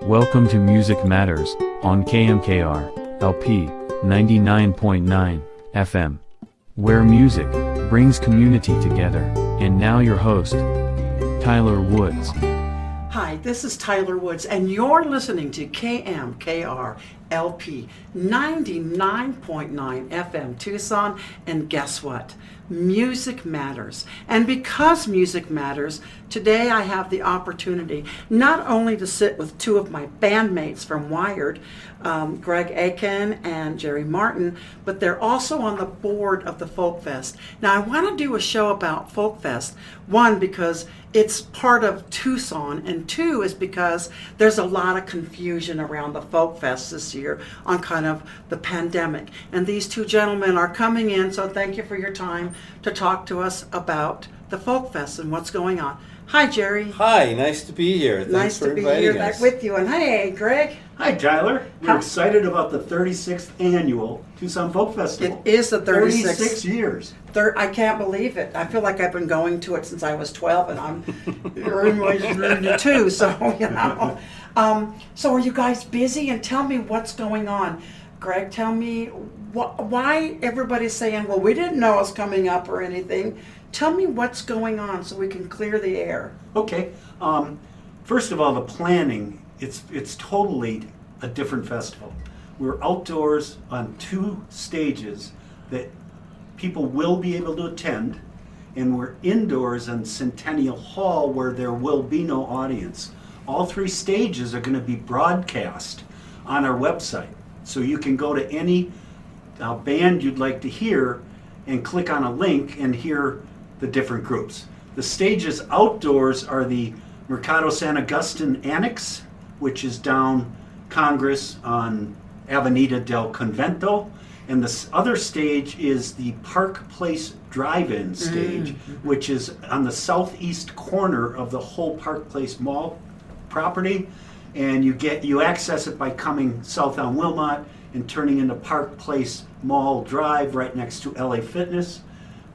Welcome to Music Matters on KMKR LP 99.9 FM, where music brings community together. And now your host, Tyler Woods. Hi, this is Tyler Woods, and you're listening to KMKR LP 99.9 FM Tucson. And guess what? Music matters. And because music matters, today I have the opportunity not only to sit with two of my bandmates from Wired, Greg Aiken and Jerry Martin, but they're also on the board of the Folk Fest. Now I want to do a show about Folk Fest, one, because it's part of Tucson, and two is because there's a lot of confusion around the Folk Fest this year on kind of the pandemic. And these two gentlemen are coming in, so thank you for your time to talk to us about the Folk Fest and what's going on. Hi, Jerry. Hi, nice to be here. Thanks Nice for to be inviting here us. with you. And hey, Greg. Hi, Tyler. We're How- excited about the 36th annual Tucson Folk Festival. It is the 36th. 36 years. I can't believe it. I feel like I've been going to it since I was 12, and I'm in two. So So are you guys busy? And tell me what's going on. Greg, tell me why everybody's saying, "Well, we didn't know it was coming up" or anything. Tell me what's going on so we can clear the air. Okay. First of all, the planning, it's totally a different festival. We're outdoors on two stages that people will be able to attend, and we're indoors on Centennial Hall where there will be no audience. All three stages are going to be broadcast on our website. So you can go to any band you'd like to hear and click on a link and hear the different groups. The stages outdoors are the Mercado San Agustin Annex, which is down Congress on Avenida del Convento. And the other stage is the Park Place Drive-In stage, which is on the southeast corner of the whole Park Place Mall property. And you access it by coming south on Wilmot and turning into Park Place Mall Drive right next to LA Fitness.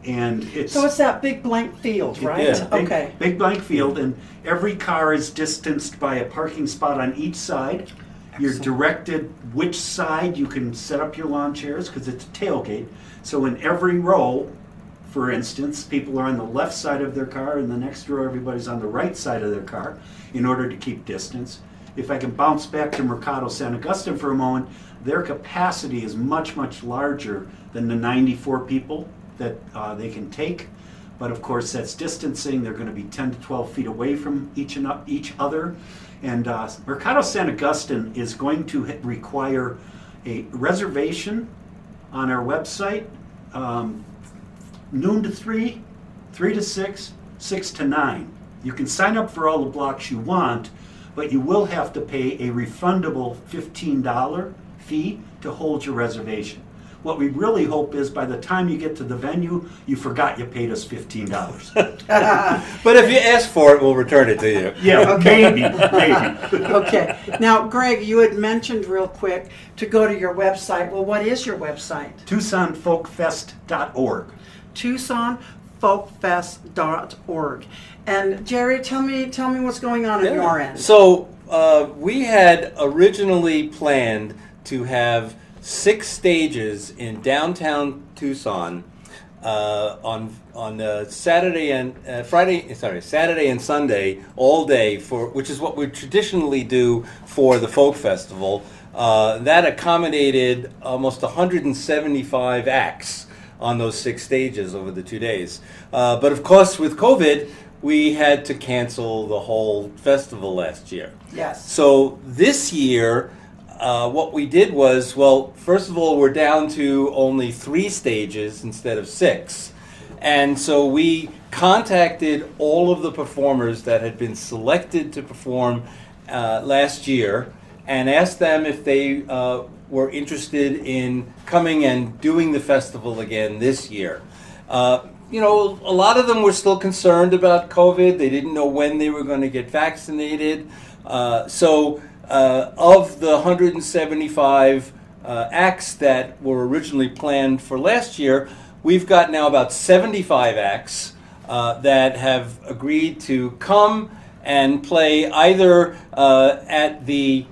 And it's that big blank field, right? Yeah. Okay. big blank field, and every car is distanced by a parking spot on each side. You're Excellent. directed which side you can set up your lawn chairs because it's a tailgate. So in every row, for instance, people are on the left side of their car, and the next row everybody's on the right side of their car in order to keep distance. If I can bounce back to Mercado San Agustin for a moment, their capacity is much, much larger than the 94 people that they can take. But of course, that's distancing. They're going to be 10 to 12 feet away from each other. And Mercado San Agustin is going to require a reservation on our website, noon to 3, 3 to 6, 6 to 9. You can sign up for all the blocks you want, but you will have to pay a refundable $15 fee to hold your reservation. What we really hope is by the time you get to the venue, you forgot you paid us $15. But if you ask for it, we'll return it to you. Yeah, maybe. Okay. Now, Greg, you had mentioned real quick to go to your website. Well, what is your website? TucsonFolkFest.org. TucsonFolkFest.org. And Jerry, tell me what's going on at your end. So we had originally planned to have 6 stages in downtown Tucson on Saturday and Saturday and Sunday all day, which is what we traditionally do for the Folk Festival. That accommodated almost 175 acts on those 6 stages over the 2 days. But of course, with COVID, we had to cancel the whole festival last year. Yes. So this year, what we did was, well, first of all, we're down to only 3 stages instead of 6. And so we contacted all of the performers that had been selected to perform last year and asked them if they were interested in coming and doing the festival again this year. A lot of them were still concerned about COVID. They didn't know when they were going to get vaccinated. So of the 175 acts that were originally planned for last year, we've got now about 75 acts that have agreed to come and play either at the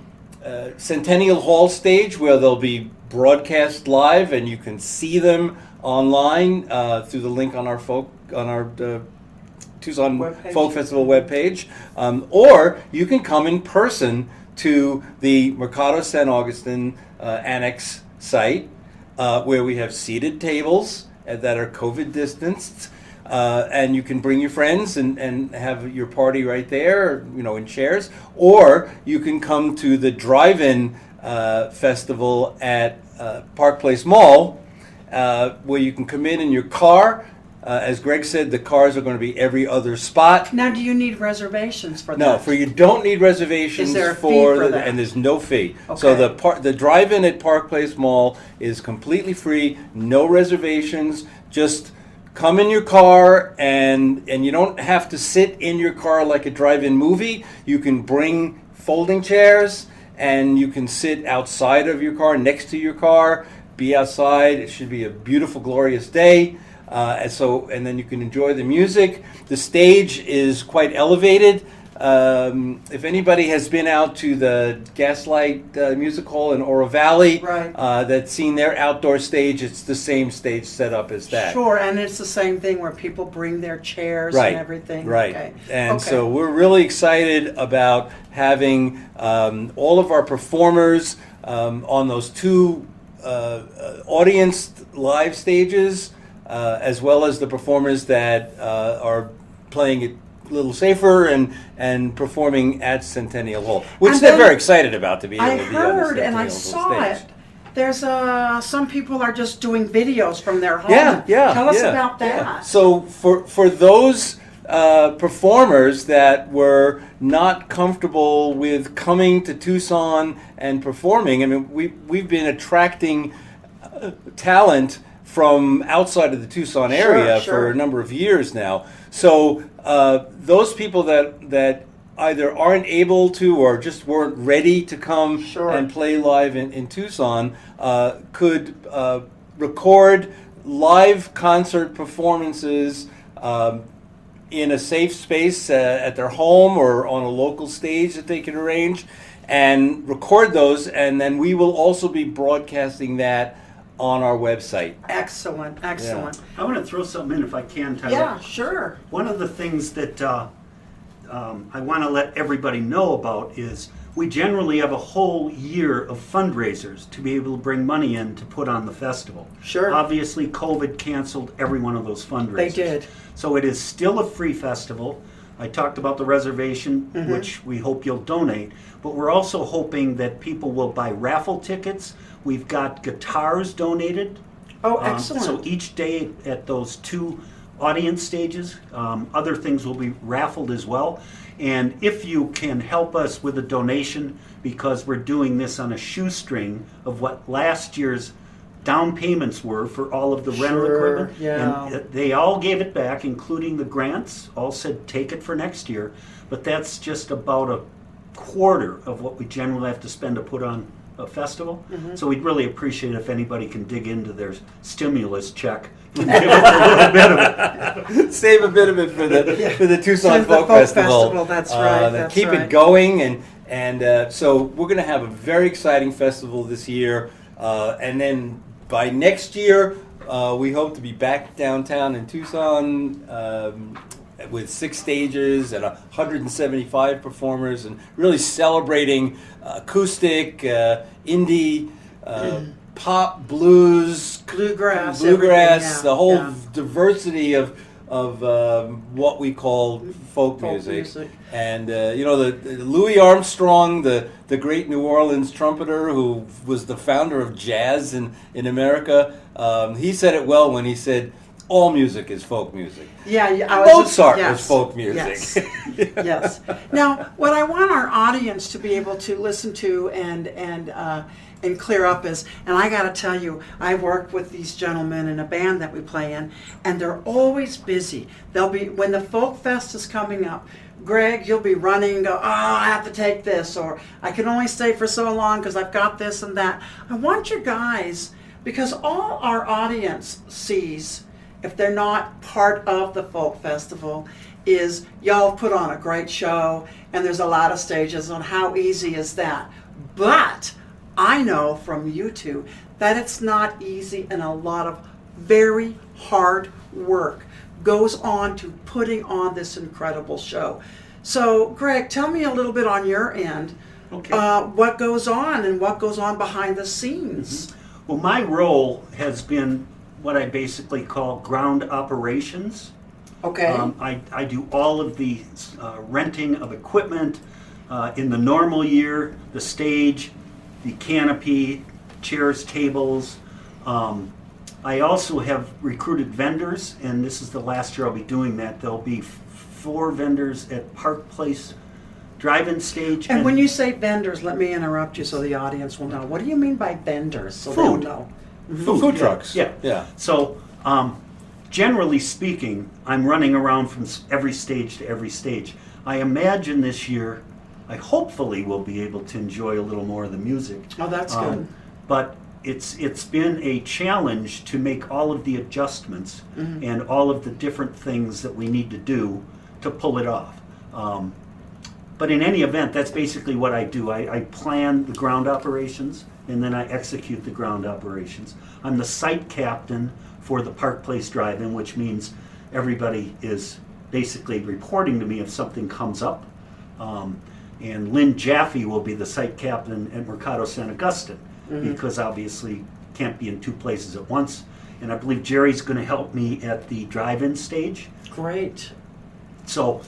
Centennial Hall stage, where they'll be broadcast live and you can see them online through the link on our Tucson Webpage. Folk Festival webpage, or you can come in person to the Mercado San Augustin Annex site, where we have seated tables that are COVID distanced, and you can bring your friends and have your party right there, in chairs, or you can come to the drive-in festival at Park Place Mall, where you can come in your car. As Greg said, the cars are going to be every other spot. Now, do you need reservations for that? No, you don't need reservations. Is there a fee for that? And there's no fee. Okay. So the drive-in at Park Place Mall is completely free, no reservations. Just come in your car, and you don't have to sit in your car like a drive-in movie. You can bring folding chairs, and you can sit outside of your car, next to your car, be outside. It should be a beautiful, glorious day. And then you can enjoy the music. The stage is quite elevated. If anybody has been out to the Gaslight Music Hall in Oro Valley, Right. That's seen their outdoor stage, it's the same stage setup as that. Sure, and it's the same thing where people bring their chairs Right, and everything. right. Okay. And Okay. so we're really excited about having all of our performers on those two audience live stages, as well as the performers that are playing it a little safer and performing at Centennial Hall, which And they're then very excited about, to be able I to be on the heard and I Centennial saw Hall it. stage. There's some people are just doing videos from their home. Yeah. Tell us about that. Yeah. So for those performers that were not comfortable with coming to Tucson and performing, I mean, we've been attracting talent from outside of the Tucson area Sure. for a number of years now. So those people that either aren't able to or just weren't ready to come Sure. and play live in Tucson could record live concert performances in a safe space at their home or on a local stage that they can arrange, and record those, and then we will also be broadcasting that on our website. Excellent, excellent. I want to throw something in if I can, Tyler. Yeah, sure. One of the things that I want to let everybody know about is we generally have a whole year of fundraisers to be able to bring money in to put on the festival. Sure. Obviously, COVID canceled every one of those fundraisers. They did. So it is still a free festival. I talked about the reservation, which we hope you'll donate, but we're also hoping that people will buy raffle tickets. We've got guitars donated. Oh, excellent. So each day at those two audience stages, other things will be raffled as well. And if you can help us with a donation, because we're doing this on a shoestring of what last year's down payments were for all of the rental Sure, equipment. yeah. And they all gave it back, including the grants, all said take it for next year. But that's just about a quarter of what we generally have to spend to put on a festival. So we'd really appreciate if anybody can dig into their stimulus check and give us a little bit of it. Save a bit of it for the Tucson For the Folk Folk Festival. Festival, that's right, then that's keep right. it going, and so we're going to have a very exciting festival this year, and then by next year we hope to be back downtown in Tucson with 6 stages and 175 performers, and really celebrating acoustic, indie, pop, blues, Bluegrass, everything, yeah, the whole yeah. diversity of what we call folk music. And the Louis Armstrong, the great New Orleans trumpeter who was the founder of jazz in America, he said it well when he said, all music is folk music. Yeah, I was Mozart yes, was folk music. Yes. Yes. Now, what I want our audience to be able to listen to and clear up is, and I got to tell you, I work with these gentlemen in a band that we play in, and they're always busy. They'll be, when the Folk Fest is coming up, Greg, you'll be running and go, I have to take this, or I can only stay for so long because I've got this and that. I want you guys, because all our audience sees, if they're not part of the folk festival, is y'all put on a great show, and there's a lot of stages, and how easy is that? But I know from you two that it's not easy, and a lot of very hard work goes on to putting on this incredible show. So, Greg, tell me a little bit on your end, Okay. what goes on and what goes on behind the scenes. Well, my role has been what I basically call ground operations. Okay. I do all of the renting of equipment in the normal year, the stage, the canopy, chairs, tables. I also have recruited vendors, and this is the last year I'll be doing that. There'll be 4 vendors at Park Place Drive-In Stage. And when you say vendors, let me interrupt you so the audience will know. What do you mean by vendors? So they'll Food. know. Food trucks. Yeah. Yeah. So, generally speaking, I'm running around from every stage to every stage. I imagine this year, I hopefully will be able to enjoy a little more of the music. Oh, that's good. But it's been a challenge to make all of the adjustments and all of the different things that we need to do to pull it off. But in any event, that's basically what I do. I plan the ground operations, and then I execute the ground operations. I'm the site captain for the Park Place Drive-In, which means everybody is basically reporting to me if something comes up. And Lynn Jaffe will be the site captain at Mercado San Agustin, because obviously can't be in 2 places at once. And I believe Jerry's going to help me at the drive-in stage. Great. So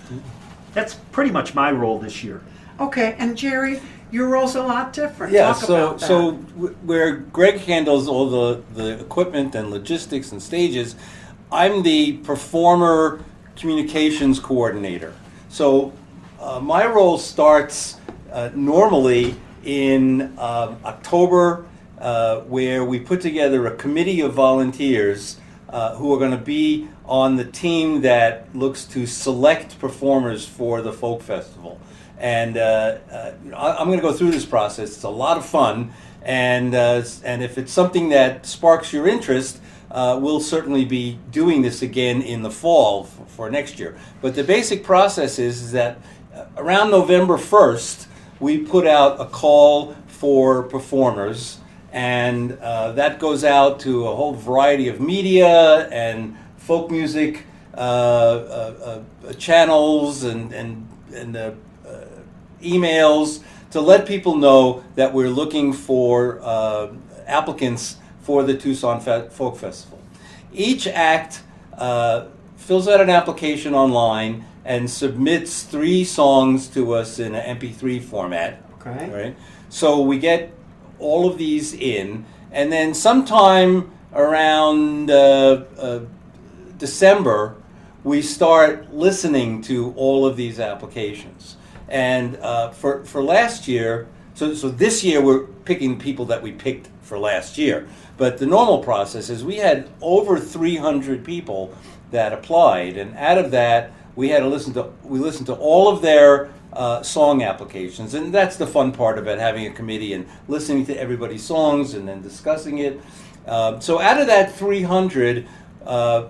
that's pretty much my role this year. Okay, and Jerry, your role's a lot different. Yeah, Talk so about that. so where Greg handles all the equipment and logistics and stages, I'm the performer communications coordinator. So my role starts normally in October, where we put together a committee of volunteers who are going to be on the team that looks to select performers for the folk festival. And I'm going to go through this process. It's a lot of fun, and if it's something that sparks your interest, we'll certainly be doing this again in the fall for next year. But the basic process is that around November 1st, we put out a call for performers, and that goes out to a whole variety of media and folk music channels and emails to let people know that we're looking for applicants for the Tucson Folk Festival. Each act fills out an application online and submits 3 songs to us in an MP3 format. Okay. Right? So we get all of these in, and then sometime around December, we start listening to all of these applications. And for last year, so this year we're picking people that we picked for last year. But the normal process is we had over 300 people that applied, and out of that we listened to all of their song applications, and that's the fun part of it, having a committee and listening to everybody's songs and then discussing it. So out of that 300,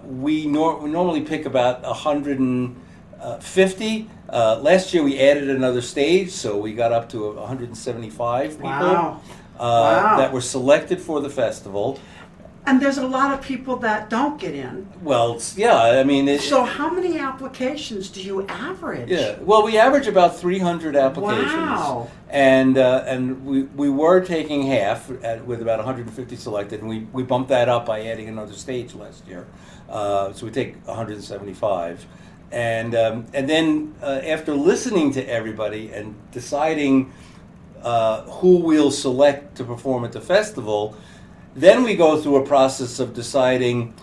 we normally pick about 150. Last year we added another stage, so we got up to 175 people Wow. that were selected for the festival. And there's a lot of people that don't get in. Well, yeah, I mean... So how many applications do you average? Yeah, well, we average about 300 applications. Wow. And we were taking half with about 150 selected, and we bumped that up by adding another stage last year. So we take 175. And then after listening to everybody and deciding who we'll select to perform at the festival, then we go through a process of deciding,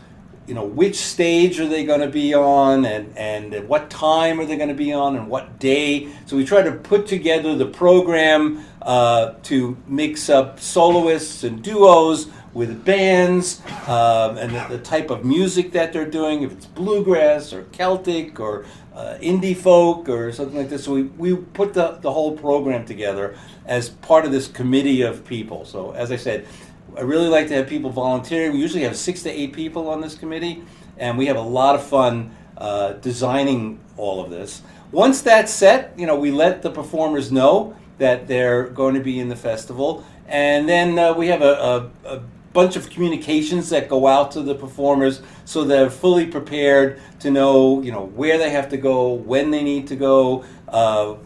which stage are they going to be on, and at what time are they going to be on, and what day. So we try to put together the program to mix up soloists and duos with bands, and the type of music that they're doing, if it's bluegrass or Celtic or indie folk or something like this. So we put the whole program together as part of this committee of people. So as I said, I really like to have people volunteering. We usually have 6 to 8 people on this committee, and we have a lot of fun designing all of this. Once that's set, we let the performers know that they're going to be in the festival, and then we have a bunch of communications that go out to the performers so they're fully prepared to know, where they have to go, when they need to go,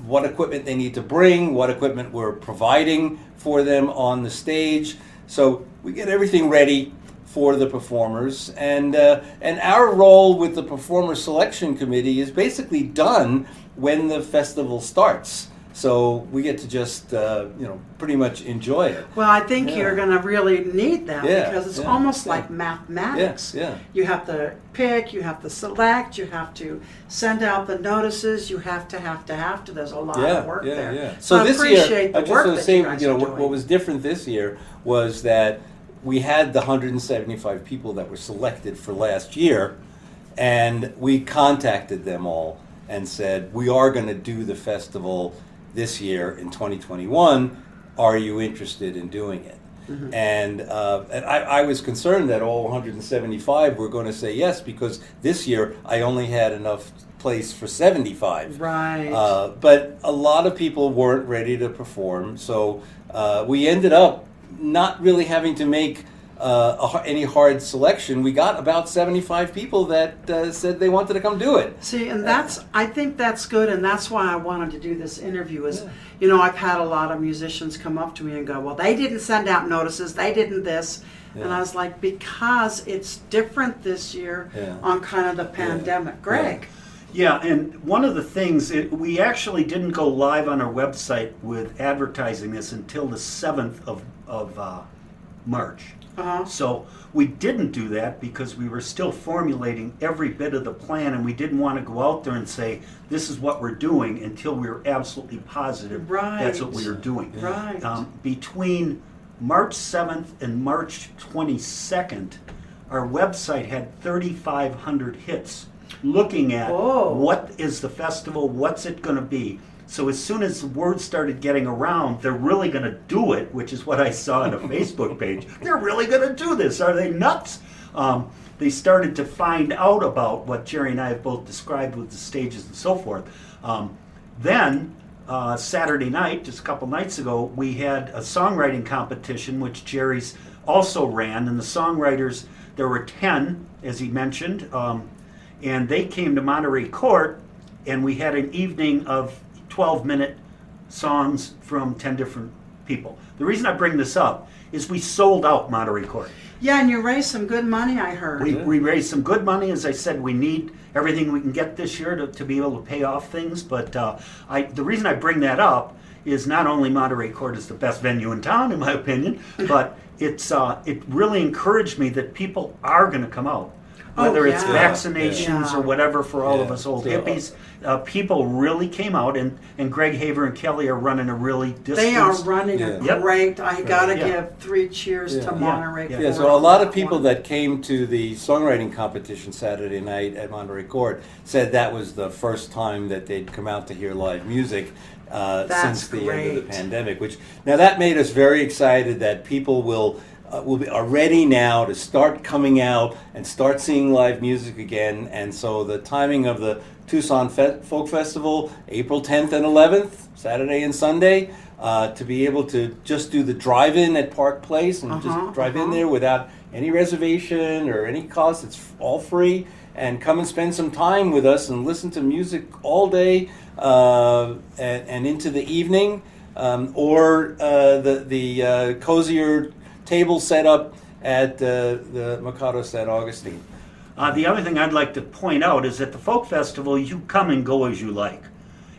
what equipment they need to bring, what equipment we're providing for them on the stage. So we get everything ready for the performers, and our role with the performer selection committee is basically done when the festival starts. So we get to just pretty much enjoy it. Well, I think Yeah. you're going to really need that Yeah, because it's yeah, almost yeah. like mathematics. Yeah, yeah. You have to pick, you have to select, you have to send out the notices, you have to. There's a lot of work there. Yeah. So I this appreciate year, the I just work want to that say, you guys are doing. what was different this year was that we had the 175 people that were selected for last year, and we contacted them all and said, we are going to do the festival this year in 2021. Are you interested in doing it? Mm-hmm. And I was concerned that all 175 were going to say yes, because this year I only had enough place for 75. Right. But a lot of people weren't ready to perform, so we ended up not really having to make any hard selection. We got about 75 people that said they wanted to come do it. See, and I think that's good, and that's why I wanted to do this interview is, I've had a lot of musicians come up to me and go, well, they didn't send out notices, they didn't this. And I was like, because it's different this year on kind of the pandemic. Greg. Yeah, and one of the things, we actually didn't go live on our website with advertising this until the 7th of March. Uh-huh. So we didn't do that because we were still formulating every bit of the plan, and we didn't want to go out there and say, this is what we're doing, until we were absolutely positive that's what we were doing. Right. Between March 7th and March 22nd, our website had 3,500 hits looking at what is the festival, what's it going to be. So as soon as the word started getting around, they're really going to do it, which is what I saw on a Facebook page. They're really going to do this. Are they nuts? They started to find out about what Jerry and I have both described with the stages and so forth. Then, Saturday night, just a couple nights ago, we had a songwriting competition, which Jerry's also ran. And the songwriters, there were 10, as he mentioned, and they came to Monterey Court, and we had an evening of 12-minute songs from 10 different people. The reason I bring this up is we sold out Monterey Court. Yeah, and you raised some good money, I heard. We raised some good money. As I said, we need everything we can get this year to be able to pay off things. But the reason I bring that up is not only Monterey Court is the best venue in town, in my opinion, but it really encouraged me that people are going to come out. Whether it's vaccinations or whatever for all of us old hippies, people really came out, and Greg Haver and Kelly are running a really distance. They are running a great, I gotta give 3 cheers to Monterey Court. Yeah, so a lot of people that came to the songwriting competition Saturday night at Monterey Court said that was the first time that they'd come out to hear live music since the end of the pandemic. Which now that made us very excited that people are ready now to start coming out and start seeing live music again. And so the timing of the Tucson Folk Festival, April 10th and 11th, Saturday and Sunday, to be able to just do the drive-in at Park Place and just drive in there without any reservation or any cost. It's all free, and come and spend some time with us and listen to music all day and into the evening, or the cozier table set up at the Mercado San Augustine. The other thing I'd like to point out is at the Folk Festival, you come and go as you like.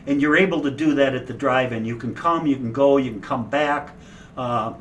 And you're able to do that at the drive-in. You can come, you can go, you can come back. Of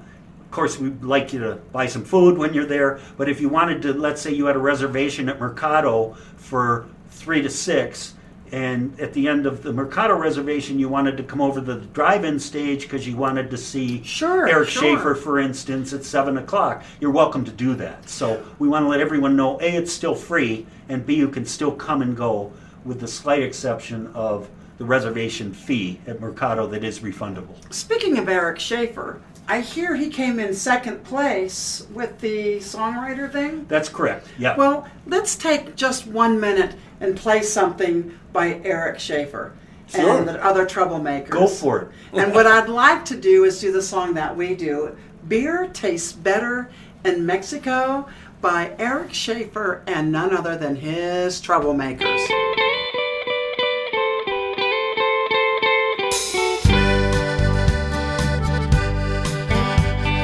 course, we'd like you to buy some food when you're there. But if you wanted to, let's say you had a reservation at Mercado for 3 to 6, and at the end of the Mercado reservation, you wanted to come over to the drive-in stage because you wanted to see Eric Schaefer, for instance, at 7 o'clock. You're welcome to do that. So we want to let everyone know, A, it's still free, and B, you can still come and go with the slight exception of the reservation fee at Mercado that is refundable. Speaking of Eric Schaefer, I hear he came in second place with the songwriter thing. That's correct. Yeah. Well, let's take just 1 minute and play something by Eric Schaefer Sure. and the other troublemakers. Go for it. And what I'd like to do is do the song that we do, Beer Tastes Better in Mexico, by Eric Schaefer and none other than his troublemakers.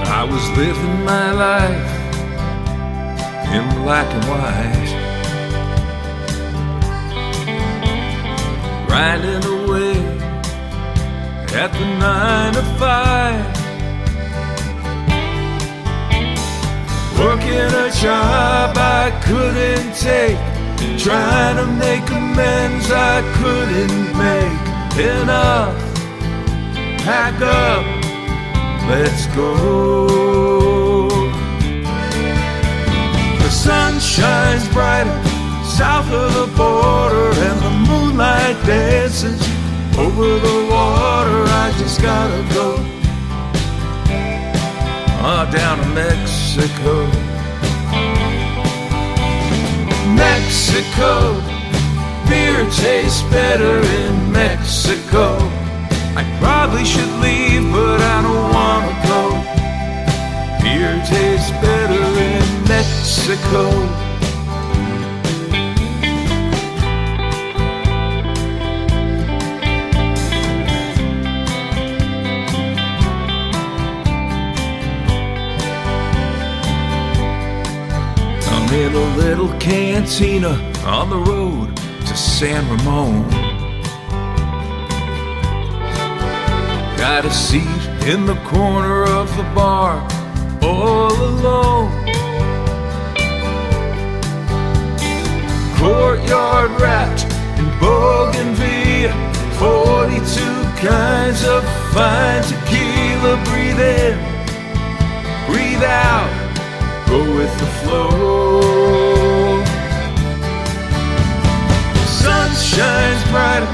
I was living my life in black and white, grinding away at the 9 to 5, working a job I couldn't take, trying to make amends I couldn't make. Enough, pack up, let's go. The sun shines brighter south of the border, and the moonlight dances over the water. I just gotta go down to Mexico. Mexico, beer tastes better in Mexico. I probably should leave, but I don't wanna go. Beer tastes better in Mexico. I'm in a little cantina on the road to San Ramon. Got a seat in the corner of the bar, all alone. Courtyard wrapped in bougainvillea, 42 kinds of fine tequila. Breathe in, breathe out, go with the flow. The sun shines brighter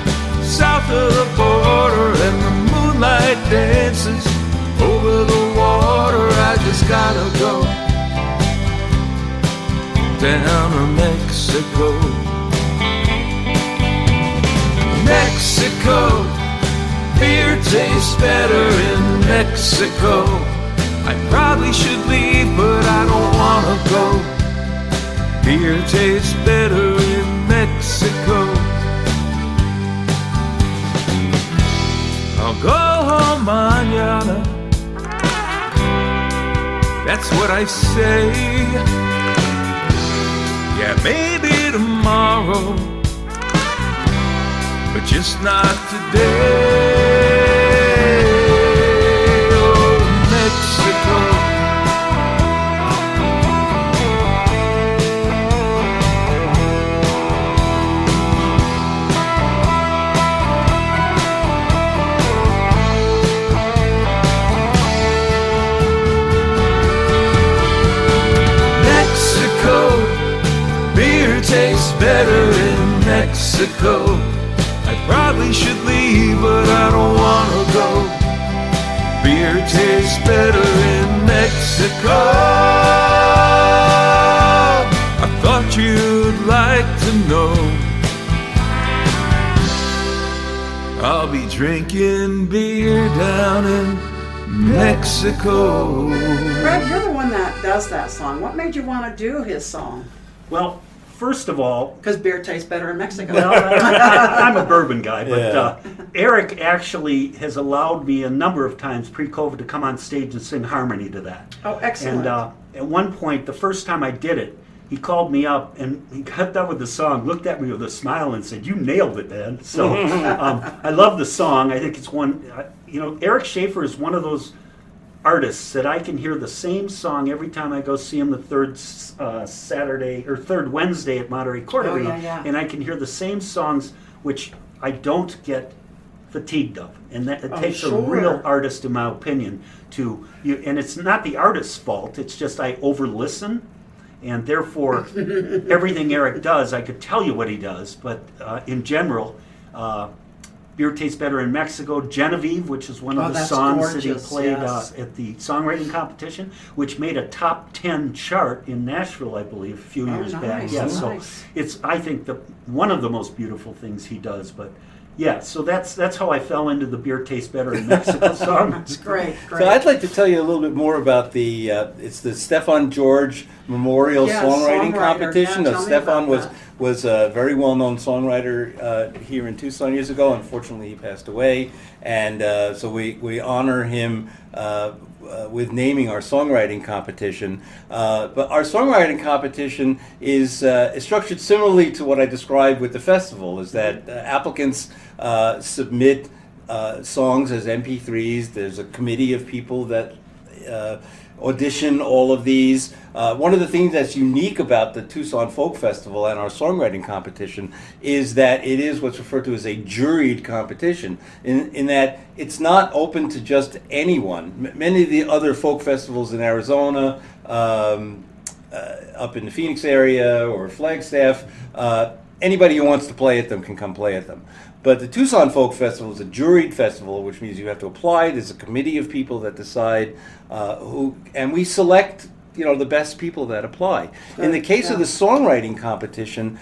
south of the border, and the moonlight dances over the water. I just gotta go down to Mexico. Mexico, beer tastes better in Mexico. I probably should leave, but I don't wanna go. Beer tastes better in Mexico. I'll go home mañana, that's what I say. Yeah, maybe tomorrow, but just not today. Oh, Mexico. Beer tastes better in Mexico. I probably should leave, but I don't wanna go. Beer tastes better in Mexico. I thought you'd like to know. I'll be drinking beer down in Mexico. Greg, you're the one that does that song. What made you want to do his song? Well, first of all, Because beer tastes better in Mexico. well, I'm a bourbon guy, but Yeah. Eric actually has allowed me a number of times pre-COVID to come on stage and sing harmony to that. Oh, excellent. And at one point, the first time I did it, he called me up and he got done with the song, looked at me with a smile and said, "You nailed it, man." So I love the song. I think it's one, Eric Schaefer is one of those artists that I can hear the same song every time I go see him the third Saturday or third Wednesday at Monterey Court Oh, Arena, yeah. and I can hear the same songs, which I don't get fatigued of, and that it takes sure. a real artist, in my opinion, to you. And it's not the artist's fault; it's just I over-listen, and therefore everything Eric does, I could tell you what he does, but in general. Beer Tastes Better in Mexico, Genevieve, which is one Oh, of the that's songs that he gorgeous, played yes. at the songwriting competition, which made a top 10 chart in Nashville, I believe, a few years back. nice, Yeah, nice. so it's, I think, one of the most beautiful things he does. But yeah, so that's how I fell into the Beer Tastes Better in Mexico song. That's great, great. So I'd like to tell you a little bit more about it's the Stefan George Memorial Yeah, Songwriting songwriter. Competition. Yeah, Now, tell me Stefan about was that. was a very well-known songwriter here in Tucson years ago. Unfortunately, he passed away, and so we honor him with naming our songwriting competition. But our songwriting competition is structured similarly to what I described with the festival, is that applicants submit songs as MP3s. There's a committee of people that audition all of these. One of the things that's unique about the Tucson Folk Festival and our songwriting competition is that it is what's referred to as a juried competition, in that it's not open to just anyone. Many of the other folk festivals in Arizona, up in the Phoenix area or Flagstaff, anybody who wants to play at them can come play at them. But the Tucson Folk Festival is a juried festival, which means you have to apply. There's a committee of people that decide who, and we select, the best people that apply. In the case of the songwriting competition,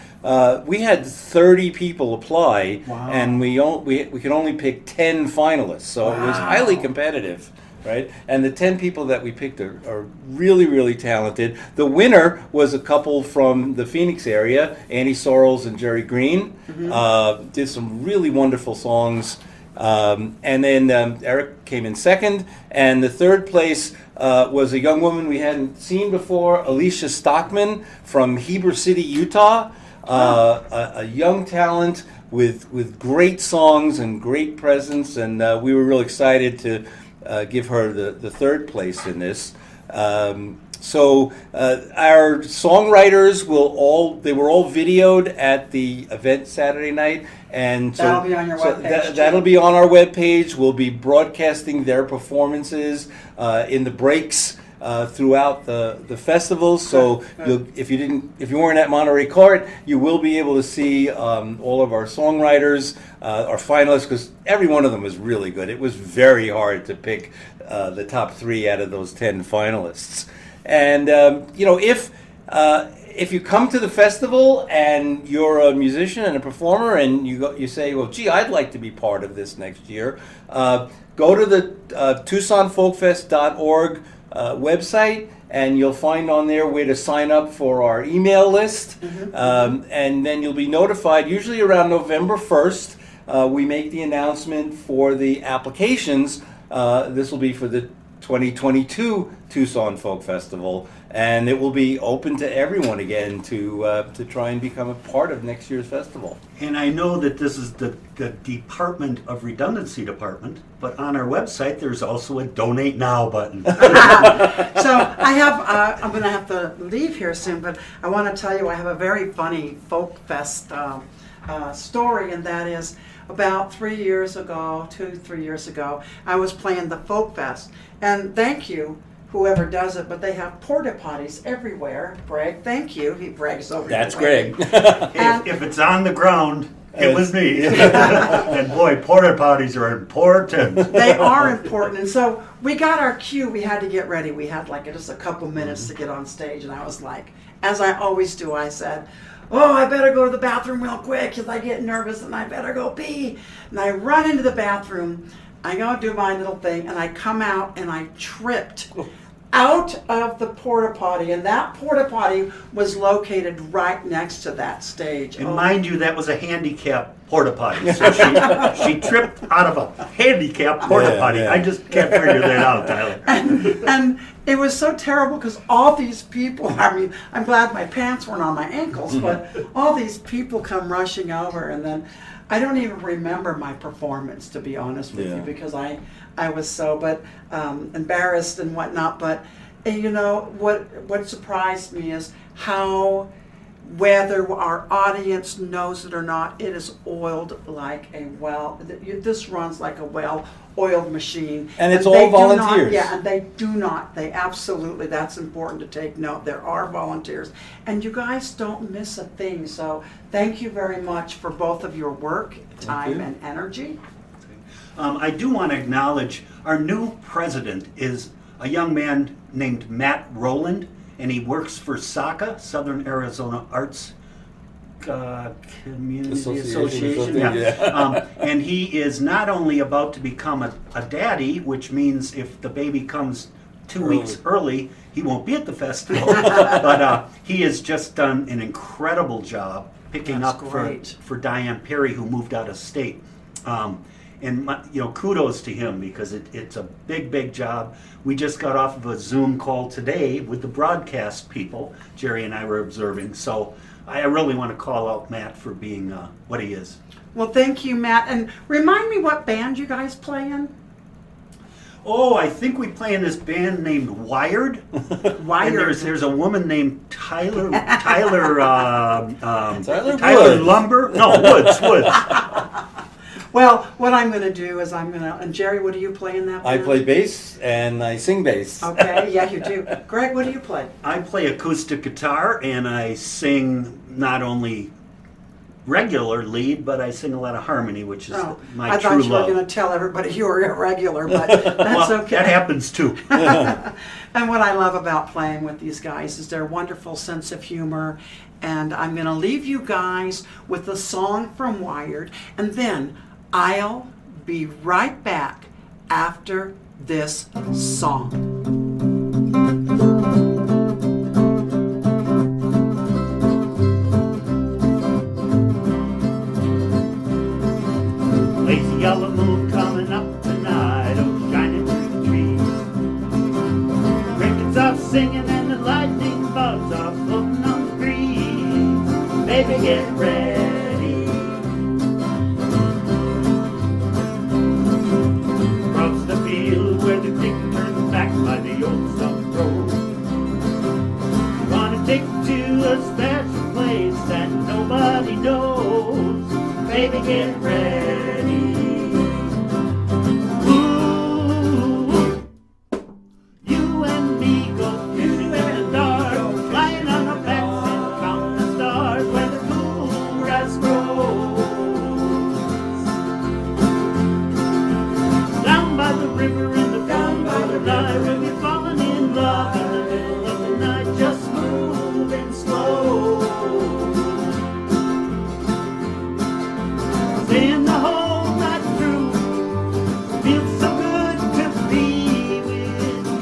we had 30 people apply, Wow. and we could only pick 10 finalists, so it was highly competitive. Right? And the 10 people that we picked are really, really talented. The winner was a couple from the Phoenix area, Annie Sorrells and Jerry Green. Did some really wonderful songs. And then Eric came in second. And the third place was a young woman we hadn't seen before, Alicia Stockman from Heber City, Utah. A young talent with great songs and great presence. And we were real excited to give her the third place in this. So our songwriters were all videoed at the event Saturday night, and so That'll be on your webpage, too. That'll be on our webpage. We'll be broadcasting their performances in the breaks throughout the festivals. So if you weren't at Monterey Court, you will be able to see all of our songwriters, our finalists, because every one of them was really good. It was very hard to pick the top 3 out of those 10 finalists. And if you come to the festival and you're a musician and a performer, and you say, well, gee, I'd like to be part of this next year, go to the TucsonFolkFest.org website, and you'll find on there where to sign up for our email list, and then you'll be notified. Usually around November 1st, we make the announcement for the applications. This will be for the 2022 Tucson Folk Festival, and it will be open to everyone again to try and become a part of next year's festival. And I know that this is the Department of Redundancy Department, but on our website there's also a Donate Now button. So I have, I'm going to have to leave here soon, but I want to tell you I have a very funny Folk Fest story, and that is about 3 years ago, 2-3 years ago, I was playing the Folk Fest, and thank you, whoever does it, but they have porta potties everywhere. Greg, thank you. He brags over. That's here. Greg. If it's on the ground, it was me. And boy, porta potties are important. They are important, and so we got our cue. We had to get ready. We had like just a couple minutes to get on stage, and I was like, as I always do, I said, oh, I better go to the bathroom real quick because I get nervous and I better go pee. And I run into the bathroom. I go do my little thing, and I come out and I tripped out of the porta potty, and that porta potty was located right next to that stage. And mind you, that was a handicap porta potty. So she tripped out of a handicap porta potty. Yeah. I just can't figure that out, Tyler. And it was so terrible because all these people, I mean, I'm glad my pants weren't on my ankles, but all these people come rushing over, and then I don't even remember my performance, to be honest with you, because I was so embarrassed and whatnot. But what surprised me is how whether our audience knows it or not, it is oiled like a well. This runs like a well-oiled machine. And it's they all do not- volunteers. Yeah, and they do not. They absolutely, that's important to take note. There are volunteers. And you guys don't miss a thing. So thank you very much for both of your work, time, you. and energy. I do want to acknowledge our new president is a young man named Matt Rowland, and he works for SACA, Southern Arizona Arts Community Association. Yeah. And he is not only about to become a daddy, which means if the baby comes 2 weeks early, he won't be at the festival. But he has just done an incredible job picking That's up great. for Diane Perry, who moved out of state. And kudos to him because it's a big job. We just got off of a Zoom call today with the broadcast people. Jerry and I were observing. So I really want to call out Matt for being what he is. Well, thank you, Matt. And remind me what band you guys play in? Oh, I think we play in this band named Wired. Wired. And there's a woman named Tyler Woods. Lumber. No, Woods. Well, what I'm going to do is and Jerry, what do you play in that band? I play bass and I sing bass. Okay, yeah, you do. Greg, what do you play? I play acoustic guitar and I sing not only regular lead, but I sing a lot of harmony, which is my I true thought you love. were going to tell everybody you were irregular, but that's Well, okay. that happens too. And what I love about playing with these guys is their wonderful sense of humor. And I'm going to leave you guys with a song from Wired, and then I'll be right back after this song. Lazy yellow moon coming up tonight, oh, shining through the trees. Crickets are singing and the lightning bugs are floating on the breeze. Baby, get ready. Across the field where the creek turns back by the old stump road. Gonna take you to a special place that nobody knows. Baby, get ready. Ooh, you and me go shooting in the dark, flying on our backs and counting the stars where the bluegrass grows. Down by the river in the cool night, we'll be falling in love in the middle of the night, just moving slow. Staying the whole night through, feels so good to be with you.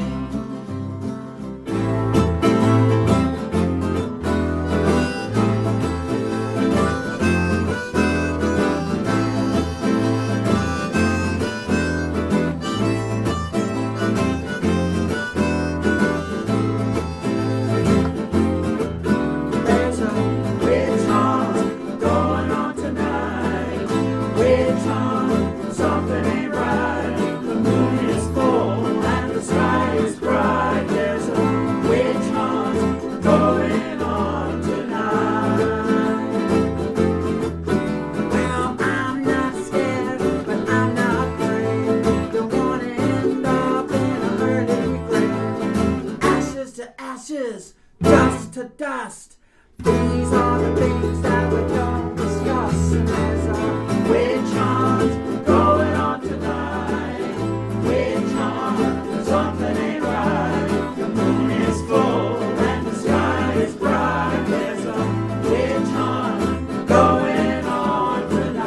There's a witch hunt going on tonight. Witch hunt, something ain't right. The moon is full and the sky is bright. There's a witch hunt going on tonight. Well, I'm not scared, but I'm not afraid. Don't wanna end up in a early grave. Ashes to ashes, dust to dust. These are the things that we don't discuss. And there's a witch hunt going on tonight. Witch hunt, something ain't right. The moon is full and the sky is bright. There's a witch hunt going on tonight.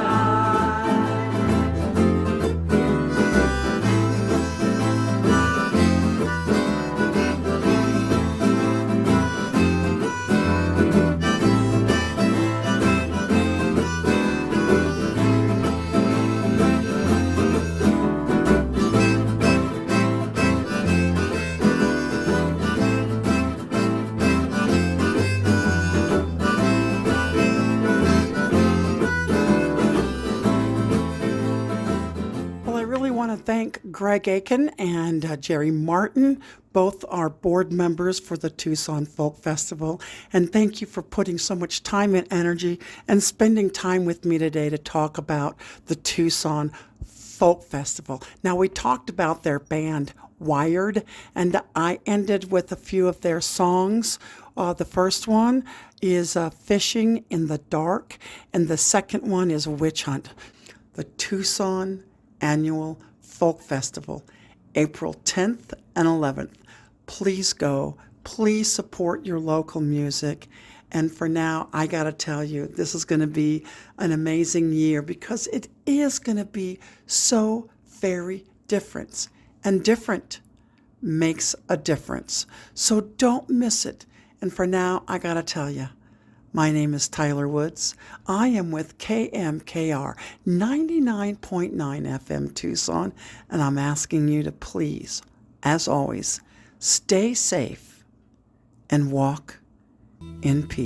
Greg Aiken and Jerry Martin. Both are board members for the Tucson Folk Festival. And thank you for putting so much time and energy and spending time with me today to talk about the Tucson Folk Festival. Now, we talked about their band, Wired, and I ended with a few of their songs. The first one is Fishing in the Dark, and the second one is Witch Hunt. The Tucson Annual Folk Festival, April 10th and 11th. Please go. Please support your local music. And for now, I got to tell you, this is going to be an amazing year because it is going to be so very different. And different makes a difference. So don't miss it. And for now, I got to tell you, my name is Tyler Woods. I am with KMKR 99.9 FM Tucson, and I'm asking you to please, as always, stay safe and walk in peace.